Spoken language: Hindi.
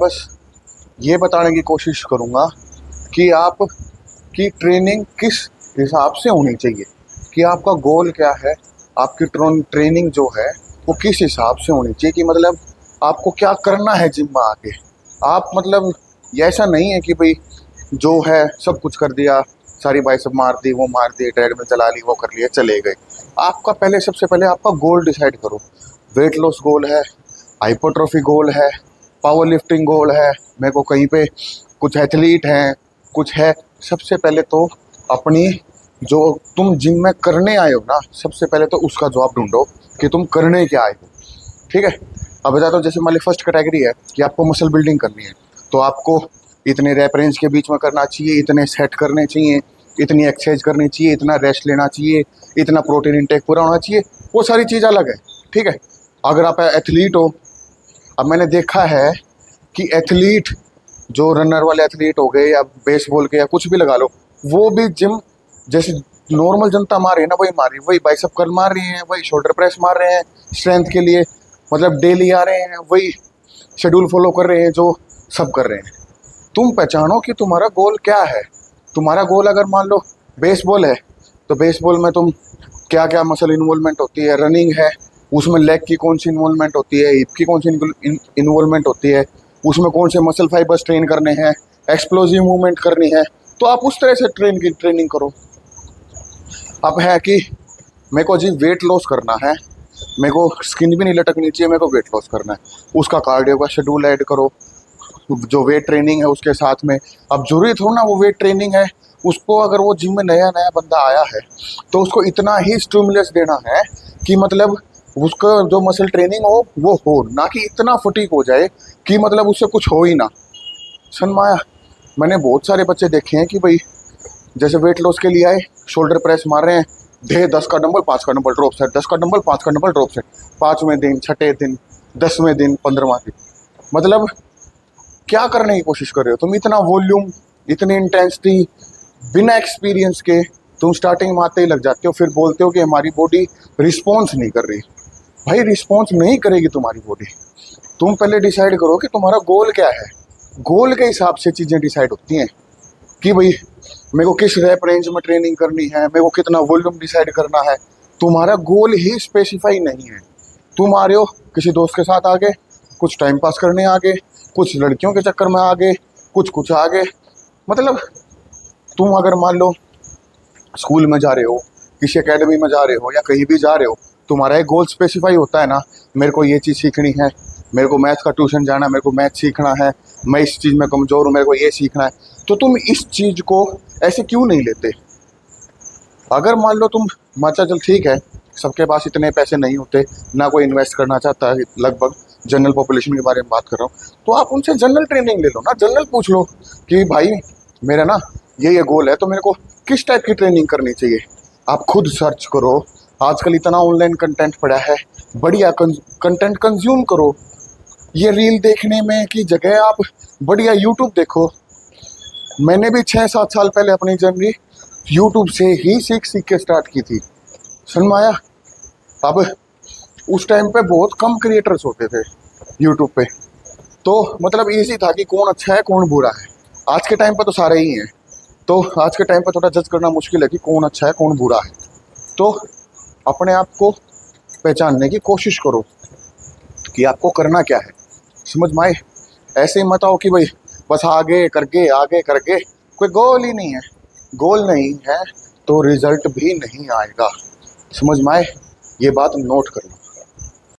बस ये बताने की कोशिश करूँगा कि आप की ट्रेनिंग किस हिसाब से होनी चाहिए, कि आपका गोल क्या है, आपकी ट्रेनिंग जो है वो किस हिसाब से होनी चाहिए, कि मतलब आपको क्या करना है जिम में आके। आप मतलब ये ऐसा नहीं है कि भाई जो है सब कुछ कर दिया, सारी बाइसेप मार दी, वो मार दी, ट्रेडमिल चला ली, वो कर लिया, चले गए। आपका पहले सबसे पहले आपका गोल डिसाइड करो। वेट लॉस गोल है, हाइपरट्रॉफी गोल है, पावर लिफ्टिंग गोल है, मेरे को कहीं पे कुछ एथलीट हैं, कुछ है। सबसे पहले तो अपनी जो तुम जिम में करने आए हो ना, सबसे पहले तो उसका जवाब ढूंढो कि तुम करने क्या आए हो। ठीक है, अब बताता हूँ। जैसे मान ली फर्स्ट कैटेगरी है कि आपको मसल बिल्डिंग करनी है, तो आपको इतने रैप रेंज के बीच में करना चाहिए, इतने सेट करने चाहिए, इतनी एक्सरसाइज करनी चाहिए, इतना रेस्ट लेना चाहिए, इतना प्रोटीन इंटेक पूरा होना चाहिए। वो सारी चीज़ अलग है। ठीक है, अगर आप एथलीट हो, अब मैंने देखा है कि एथलीट जो रनर वाले एथलीट हो गए या बेसबॉल के या कुछ भी लगा लो, वो भी जिम जैसे नॉर्मल जनता मार रही है ना, वही मार रही है, वही बाइसेप कर्ल मार रही है, वही शोल्डर प्रेस मार रहे हैं स्ट्रेंथ के लिए, मतलब डेली आ रहे हैं, वही शेड्यूल फॉलो कर रहे हैं जो सब कर रहे हैं। तुम पहचानो कि तुम्हारा गोल क्या है। तुम्हारा गोल अगर मान लो बेसबॉल है, तो बेसबॉल में तुम क्या क्या मसल इन्वॉल्वमेंट होती है, रनिंग है, उसमें लेग की कौन सी इन्वॉल्वमेंट होती है, हिप की कौन सी इन्वॉल्वमेंट होती है, उसमें कौन से मसल फाइबर्स ट्रेन करने हैं, एक्सप्लोजिव मूवमेंट करनी है, तो आप उस तरह से ट्रेनिंग करो। अब है कि मेरे को जी वेट लॉस करना है, मेरे को स्किन भी नहीं लटकनी चाहिए, मेरे को वेट लॉस करना है, उसका कार्डियो का शेड्यूल ऐड करो, जो वेट ट्रेनिंग है उसके साथ में। अब जरूरी थोड़ा ना वो वेट ट्रेनिंग है, उसको अगर वो जिम में नया नया बंदा आया है तो उसको इतना ही स्टिमुलस देना है कि मतलब उसका जो मसल ट्रेनिंग हो वो हो, ना कि इतना फटीक हो जाए कि मतलब उससे कुछ हो ही ना। सनमाया, मैंने बहुत सारे बच्चे देखे हैं कि भाई जैसे वेट लॉस के लिए आए, शोल्डर प्रेस मार रहे हैं, 10 का डंबल 5 का डंबल ड्रॉप सेट, 10 का डंबल 5 का डंबल ड्रॉप सेट, 5वें दिन, 6ठे दिन, 10वें दिन, 15वां दिन। मतलब क्या करने की कोशिश कर रहे हो तुम? इतना वॉल्यूम, इतनी इंटेंसिटी, बिना एक्सपीरियंस के तुम स्टार्टिंग में आते ही लग जाते हो, फिर बोलते हो कि हमारी बॉडी रिस्पॉन्स नहीं कर रही। भाई रिस्पॉन्स नहीं करेगी तुम्हारी बॉडी। तुम पहले डिसाइड करो कि तुम्हारा गोल क्या है। गोल के हिसाब से चीज़ें डिसाइड होती हैं कि भाई मेरे को किस रैप रेंज में ट्रेनिंग करनी है, मेरे को कितना वॉल्यूम डिसाइड करना है। तुम्हारा गोल ही स्पेसिफाई नहीं है। तुम आ रहे हो किसी दोस्त के साथ आगे, कुछ टाइम पास करने आगे, कुछ लड़कियों के चक्कर में आगे, कुछ आगे। मतलब तुम अगर मान लो स्कूल में जा रहे हो, किसी एकेडमी में जा रहे हो या कहीं भी जा रहे हो, तुम्हारा एक गोल स्पेसिफाई होता है ना, मेरे को ये चीज़ सीखनी है, मेरे को मैथ का ट्यूशन जाना है, मेरे को मैथ सीखना है, मैं इस चीज़ में कमज़ोर हूँ, मेरे को ये सीखना है। तो तुम इस चीज़ को ऐसे क्यों नहीं लेते? अगर मान लो तुम माचा, चल ठीक है, सबके पास इतने पैसे नहीं होते, ना कोई इन्वेस्ट करना चाहता है, लगभग जनरल पॉपुलेशन के बारे में बात कर रहा हूँ, तो आप उनसे जनरल ट्रेनिंग ले लो ना। जनरल पूछ लो कि भाई मेरा ना ये गोल है, तो मेरे को किस टाइप की ट्रेनिंग करनी चाहिए। आप खुद सर्च करो, आजकल इतना ऑनलाइन कंटेंट पड़ा है, बढ़िया कंटेंट कंज्यूम करो। ये रील देखने में की जगह आप बढ़िया यूट्यूब देखो। मैंने भी 6-7 साल पहले अपनी जर्नी यूट्यूब से ही सीख के स्टार्ट की थी। सनमाया, अब उस टाइम पे बहुत कम क्रिएटर्स होते थे यूट्यूब पे, तो मतलब इजी था कि कौन अच्छा है कौन बुरा है। आज के टाइम पे तो सारे ही हैं, तो आज के टाइम पे थोड़ा जज करना मुश्किल है कि कौन अच्छा है कौन बुरा है। तो अपने आप को पहचानने की कोशिश करो कि आपको करना क्या है। समझ में आए? ऐसे ही मत आओ कि भाई बस आगे करके कोई गोल ही नहीं है। गोल नहीं है तो रिजल्ट भी नहीं आएगा। समझ में आए? ये बात नोट कर लो।